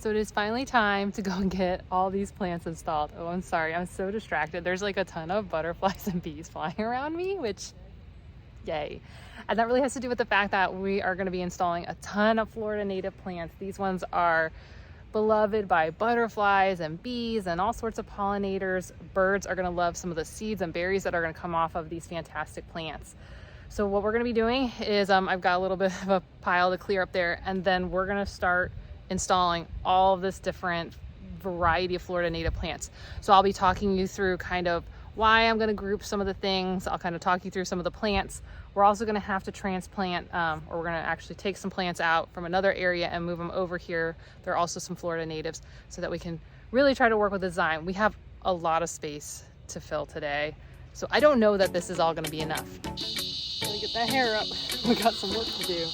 So it is finally time to go and get all these plants installed. Oh, I'm sorry, I'm so distracted. There's like a ton of butterflies and bees flying around me, which, yay. And that really has to do with the fact that we are gonna be installing a ton of Florida native plants. These ones are beloved by butterflies and bees and all sorts of pollinators. Birds are gonna love some of the seeds and berries that are gonna come off of these fantastic plants. So what we're gonna be doing is I've got a little bit of a pile to clear up there, and then we're gonna start installing all of this different variety of Florida native plants. So I'll be talking you through kind of why I'm gonna group some of the things. I'll kind of talk you through some of the plants. We're also gonna have to transplant, or we're gonna actually take some plants out from another area and move them over here. There are also some Florida natives, so that we can really try to work with the design. We have a lot of space to fill today, so I don't know that this is all gonna be enough. Gotta get that hair up. We got some work to do.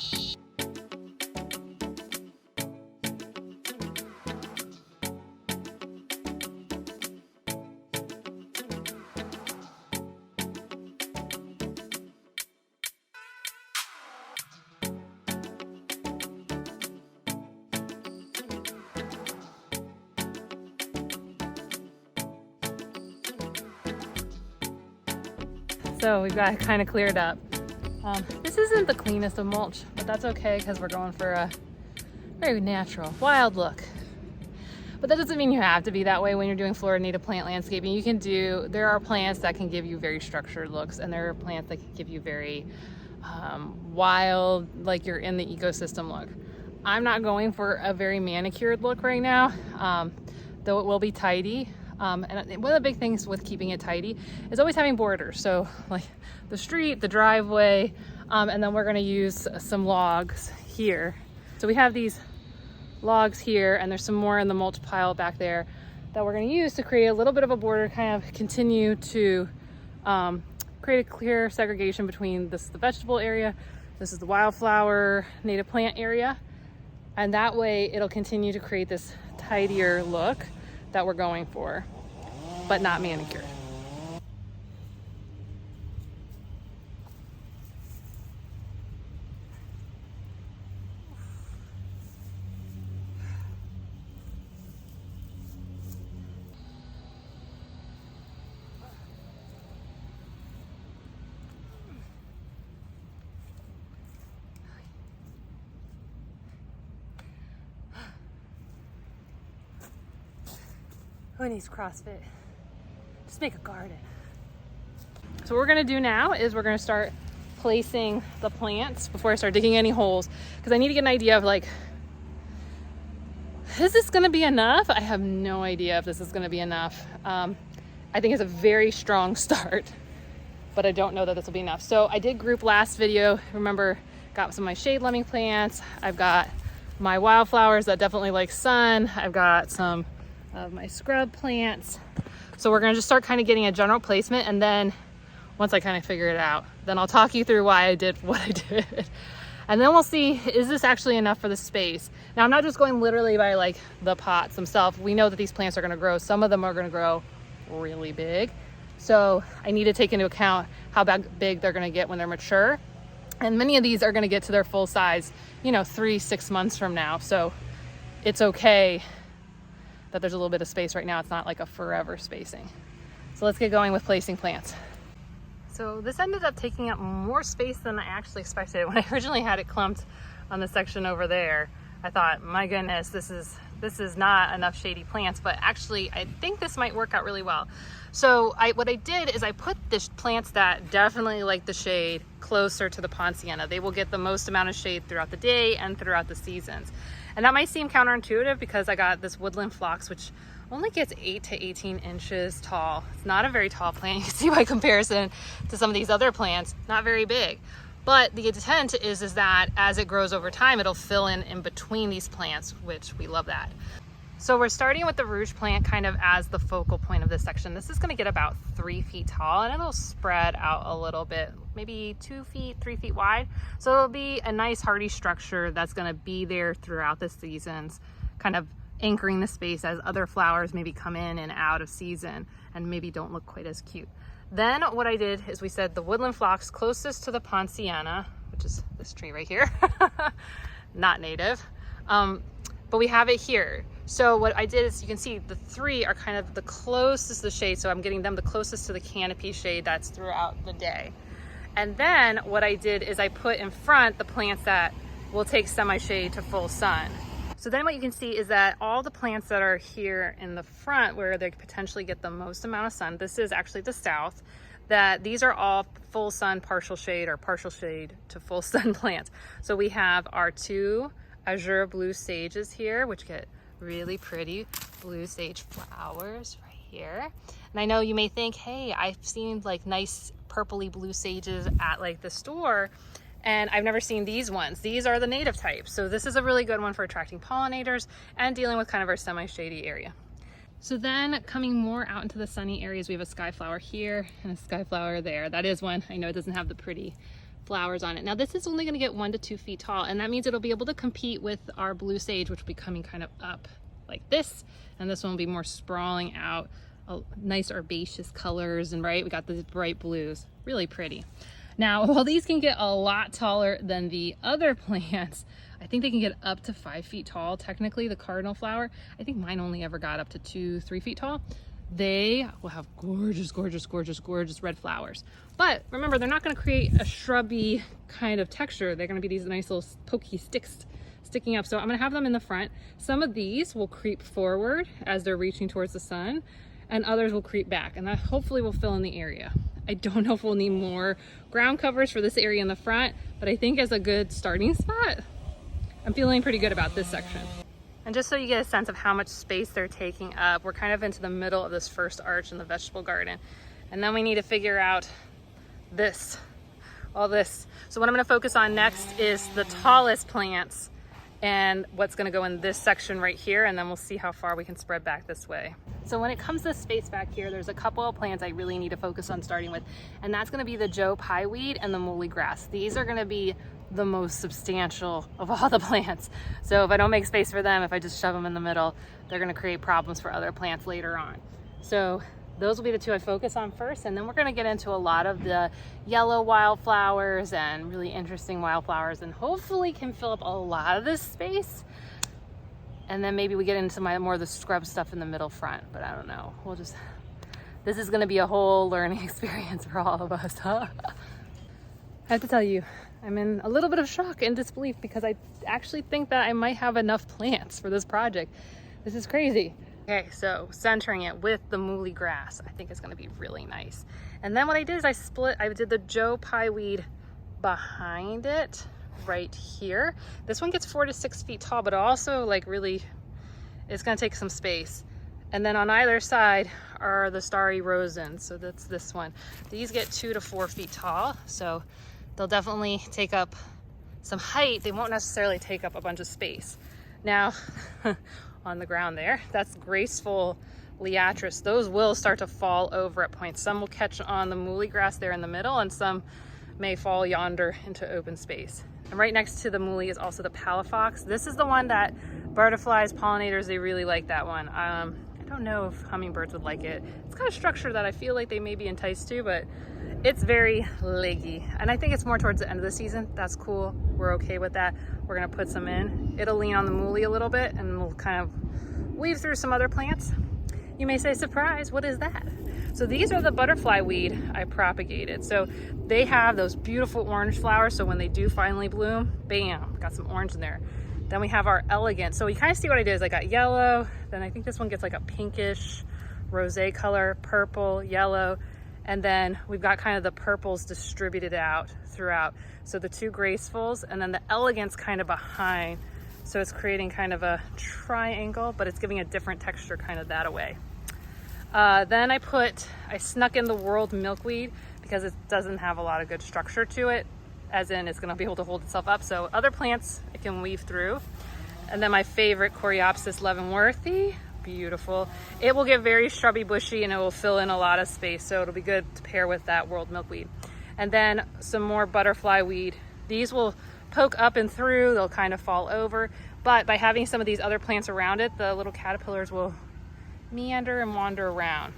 So we've got it kind of cleared up. This isn't the cleanest of mulch, but that's okay because we're going for a very natural, wild look. But that doesn't mean you have to be that way when you're doing Florida native plant landscaping. There are plants that can give you very structured looks, and there are plants that can give you very wild, like you're in the ecosystem look. I'm not going for a very manicured look right now, though it will be tidy. And one of the big things with keeping it tidy is always having borders. So like the street, the driveway, and then we're gonna use some logs here. So we have these logs here, and there's some more in the mulch pile back there that we're gonna use to create a little bit of a border, kind of continue to create a clear segregation between this is the vegetable area, this is the wildflower native plant area. And that way it'll continue to create this tidier look that we're going for, but not manicured. Who needs CrossFit? Just make a garden. So what we're gonna do now is we're gonna start placing the plants before I start digging any holes, because I need to get an idea of like, is this gonna be enough? I have no idea if this is gonna be enough. I think it's a very strong start, but I don't know that this will be enough. So I did group last video. Remember, got some of my shade lemming plants. I've got my wildflowers that definitely like sun. I've got some of my scrub plants. So we're gonna just start kind of getting a general placement, and then once I kind of figure it out, then I'll talk you through why I did what I did. And then we'll see, is this actually enough for the space? Now I'm not just going literally by like the pots themselves. We know that these plants are gonna grow. Some of them are gonna grow really big. So I need to take into account how big they're gonna get when they're mature. And many of these are gonna get to their full size, 3-6 months from now. So it's okay that there's a little bit of space right now. It's not like a forever spacing. So let's get going with placing plants. So this ended up taking up more space than I actually expected. When I originally had it clumped on the section over there, I thought, my goodness, this is not enough shady plants, but actually I think this might work out really well. So what I did is I put the plants that definitely like the shade closer to the Poinciana. They will get the most amount of shade throughout the day and throughout the seasons. And that might seem counterintuitive because I got this woodland phlox, which only gets 8 to 18 inches tall. It's not a very tall plant. You can see by comparison to some of these other plants, not very big. But the intent is that as it grows over time, it'll fill in between these plants, which we love that. So we're starting with the rouge plant kind of as the focal point of this section. This is gonna get about 3 feet tall, and it'll spread out a little bit, maybe 2 feet, 3 feet wide. So it'll be a nice hardy structure that's gonna be there throughout the seasons, kind of anchoring the space as other flowers maybe come in and out of season and maybe don't look quite as cute. Then what I did is we said the woodland phlox closest to the Poinciana, which is this tree right here, not native, but we have it here. So what I did is, you can see the 3 are kind of the closest to the shade, so I'm getting them the closest to the canopy shade that's throughout the day. And then what I did is I put in front the plants that will take semi-shade to full sun. So then what you can see is that all the plants that are here in the front where they potentially get the most amount of sun, this is actually the south, that these are all full sun, partial shade, or partial shade to full sun plants. So we have our 2 azure blue sages here, which get really pretty blue sage flowers right here. And I know you may think, hey, I've seen like nice purpley blue sages at like the store, and I've never seen these ones. These are the native types. So this is a really good one for attracting pollinators and dealing with kind of our semi-shady area. So then coming more out into the sunny areas, we have a sky flower here and a sky flower there. That is one, I know it doesn't have the pretty flowers on it. Now this is only going to get 1 to 2 feet tall, and that means it'll be able to compete with our blue sage, which will be coming kind of up like this, and this one will be more sprawling out, nice herbaceous colors, and right, we got these bright blues, really pretty. Now while these can get a lot taller than the other plants, I think they can get up to 5 feet tall. Technically the cardinal flower, I think mine only ever got up to 2-3 feet tall. They will have gorgeous, gorgeous, gorgeous, gorgeous red flowers. But remember, they're not going to create a shrubby kind of texture. They're going to be these nice little pokey sticks sticking up. So I'm going to have them in the front. Some of these will creep forward as they're reaching towards the sun, and others will creep back, and that hopefully will fill in the area. I don't know if we'll need more ground covers for this area in the front, but I think as a good starting spot, I'm feeling pretty good about this section. And just so you get a sense of how much space they're taking up, we're kind of into the middle of this first arch in the vegetable garden. And then we need to figure out this, all this. So what I'm gonna focus on next is the tallest plants and what's gonna go in this section right here, and then we'll see how far we can spread back this way. So when it comes to space back here, there's a couple of plants I really need to focus on starting with, and that's gonna be the Joe pieweed and the muhly grass. These are gonna be the most substantial of all the plants. So if I don't make space for them, if I just shove them in the middle, they're gonna create problems for other plants later on. So those will be the 2 I focus on first, and then we're gonna get into a lot of the yellow wildflowers and really interesting wildflowers, and hopefully can fill up a lot of this space. And then maybe we get into more of the scrub stuff in the middle front, but I don't know. This is gonna be a whole learning experience for all of us, huh? I have to tell you, I'm in a little bit of shock and disbelief because I actually think that I might have enough plants for this project. This is crazy. Okay, so centering it with the muhly grass, I think it's gonna be really nice. And then what I did is I did the Joe pieweed behind it right here. This one gets 4 to 6 feet tall, but also like really, it's gonna take some space. And then on either side are the starry rosens. So that's this one. These get 2 to 4 feet tall. So they'll definitely take up some height. They won't necessarily take up a bunch of space. Now, on the ground there, that's graceful liatris. Those will start to fall over at points. Some will catch on the muhly grass there in the middle, and some may fall yonder into open space. And right next to the muhly is also the palafox. This is the one that butterflies, pollinators, they really like that one. I don't know if hummingbirds would like it. It's got a structure that I feel like they may be enticed to, but it's very leggy. And I think it's more towards the end of the season. That's cool. We're okay with that. We're gonna put some in. It'll lean on the muhly a little bit, and we'll kind of weave through some other plants. You may say, surprise, what is that? So these are the butterfly weed I propagated. So they have those beautiful orange flowers. So when they do finally bloom, bam, got some orange in there. Then we have our elegant. So you kind of see what I did is I got yellow, then I think this one gets like a pinkish rosé color, purple, yellow, and then we've got kind of the purples distributed out throughout. So the 2 gracefuls, and then the elegant's kind of behind. So it's creating kind of a triangle, but it's giving a different texture kind of that away. Then I snuck in the world milkweed because it doesn't have a lot of good structure to it, as in it's gonna be able to hold itself up. So other plants it can weave through. And then my favorite Coreopsis leavenworthii, beautiful. It will get very shrubby bushy and it will fill in a lot of space. So it'll be good to pair with that world milkweed. And then some more butterfly weed. These will poke up and through, they'll kind of fall over. But by having some of these other plants around it, the little caterpillars will meander and wander around.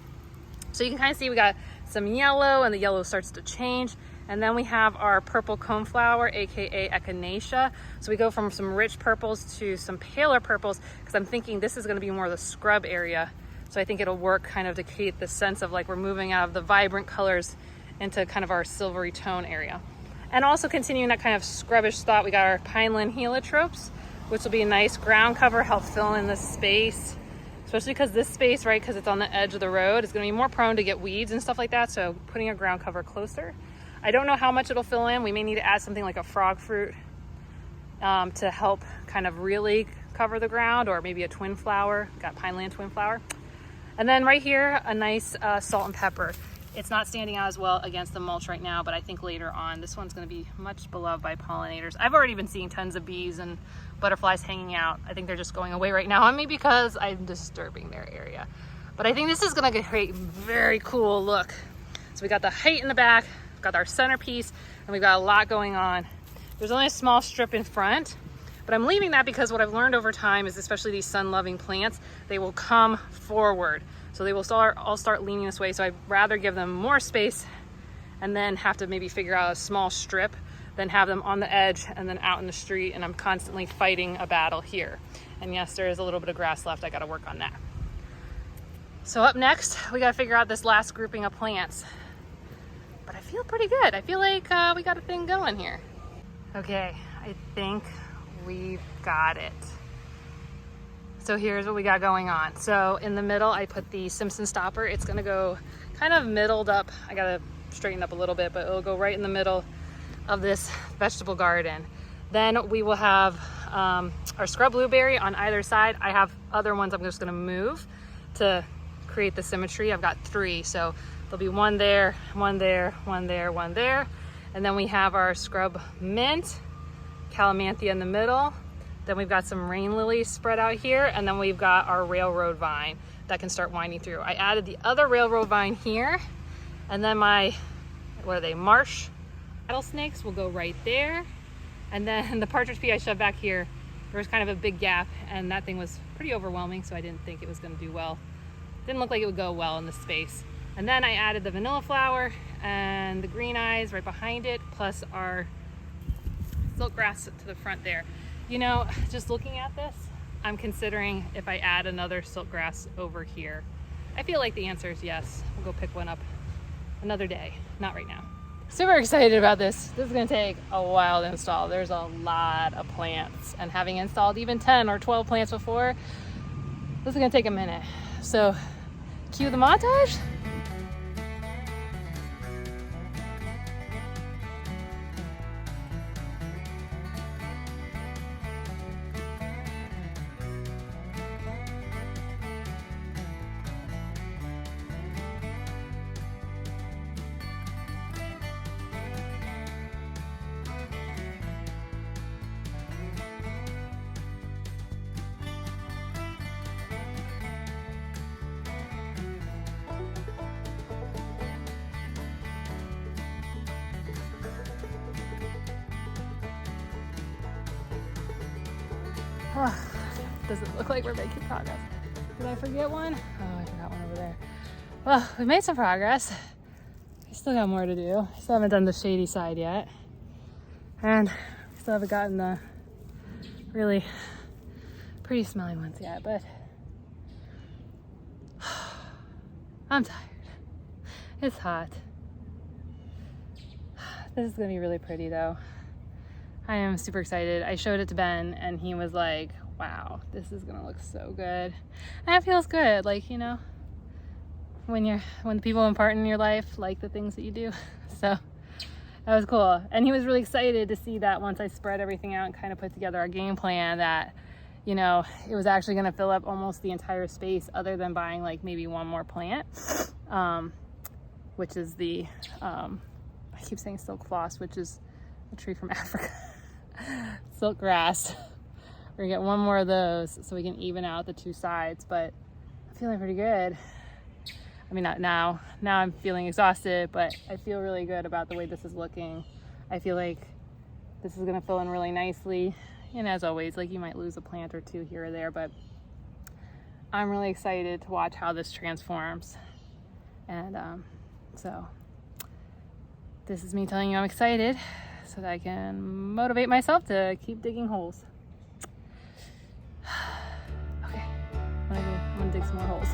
So you can kind of see we got some yellow, and the yellow starts to change. And then we have our purple coneflower, aka echinacea. So we go from some rich purples to some paler purples, because I'm thinking this is going to be more of the scrub area. So I think it'll work kind of to create the sense of like we're moving out of the vibrant colors into kind of our silvery tone area. And also continuing that kind of scrubbish thought, we got our pineland heliotropes, which will be a nice ground cover, help fill in this space. Especially because this space, right, because it's on the edge of the road, is going to be more prone to get weeds and stuff like that. So putting a ground cover closer. I don't know how much it'll fill in. We may need to add something like a frog fruit to help kind of really cover the ground, or maybe a twin flower. Got pineland twin flower. And then right here, a nice salt and pepper. It's not standing out as well against the mulch right now, but I think later on, this one's going to be much beloved by pollinators. I've already been seeing tons of bees and butterflies hanging out. I think they're just going away right now on me because I'm disturbing their area. But I think this is going to create a very cool look. So we got the height in the back, got our centerpiece, and we've got a lot going on. There's only a small strip in front, but I'm leaving that because what I've learned over time is, especially these sun-loving plants, they will come forward. So they will all start leaning this way. So I'd rather give them more space and then have to maybe figure out a small strip than have them on the edge and then out in the street, and I'm constantly fighting a battle here. And yes, there is a little bit of grass left. I got to work on that. So up next, we got to figure out this last grouping of plants. But I feel pretty good. I feel like we got a thing going here. Okay, I think we've got it. So here's what we got going on. So in the middle, I put the Simpson stopper. It's gonna go kind of middled up. I gotta straighten up a little bit, but it'll go right in the middle of this vegetable garden. Then we will have our scrub blueberry on either side. I have other ones I'm just gonna move to create the symmetry. I've got 3, so there'll be one there, one there, one there, one there. And then we have our scrub mint, calamanthia in the middle. Then we've got some rain lilies spread out here, and then we've got our railroad vine that can start winding through. I added the other railroad vine here, and then my, what are they, marsh rattlesnakes will go right there. And then the partridge pea I shoved back here, there was kind of a big gap, and that thing was pretty overwhelming, so I didn't think it was gonna do well. Didn't look like it would go well in this space. And then I added the vanilla flower and the green eyes right behind it, plus our silk grass to the front there. You know, just looking at this, I'm considering if I add another silk grass over here. I feel like the answer is yes. We'll go pick one up another day, not right now. Super excited about this. This is gonna take a while to install. There's a lot of plants, and having installed even 10 or 12 plants before, this is gonna take a minute. So, cue the montage. Does it look like we're making progress? Did I forget one? Oh, I forgot one over there. Well, we made some progress. We still got more to do. Still haven't done the shady side yet. And we still haven't gotten the really pretty smelling ones yet, but I'm tired. It's hot. This is gonna be really pretty though. I am super excited. I showed it to Ben and he was like, wow, this is gonna look so good. And it feels good, like, you know, when the people important in your life like the things that you do. So that was cool. And he was really excited to see that once I spread everything out and kind of put together our game plan, that, you know, it was actually gonna fill up almost the entire space, other than buying like maybe one more plant, which is the, I keep saying silk floss, which is a tree from Africa. Silk grass. We're gonna get one more of those so we can even out the 2 sides, but I'm feeling pretty good. I mean, not now. Now I'm feeling exhausted, but I feel really good about the way this is looking. I feel like this is gonna fill in really nicely. And as always, like, you might lose a plant or 2 here or there, but I'm really excited to watch how this transforms. And so This is me telling you I'm excited so that I can motivate myself to keep digging holes. Okay, I'm gonna dig some more holes.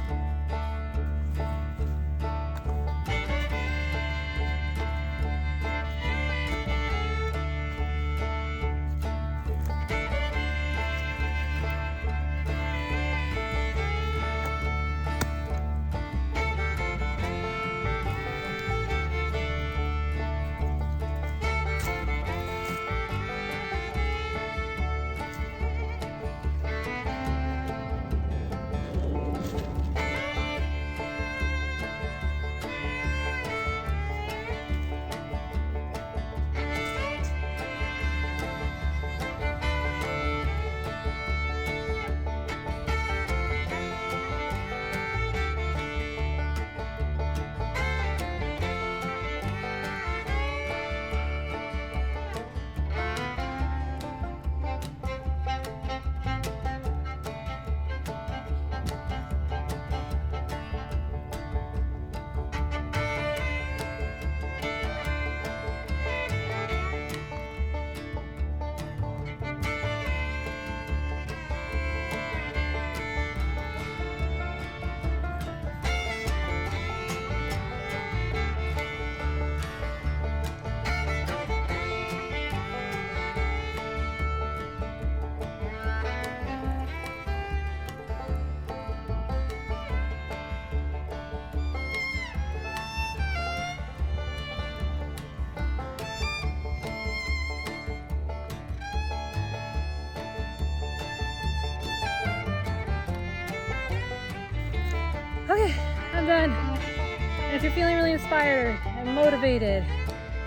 Okay, I'm done. And if you're feeling really inspired and motivated,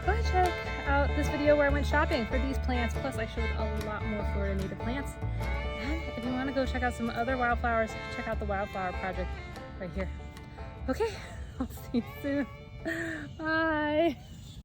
go ahead and check out this video where I went shopping for these plants. Plus I showed a lot more Florida native plants. And if you want to go check out some other wildflowers, check out the wildflower project right here. Okay, I'll see you soon. Bye.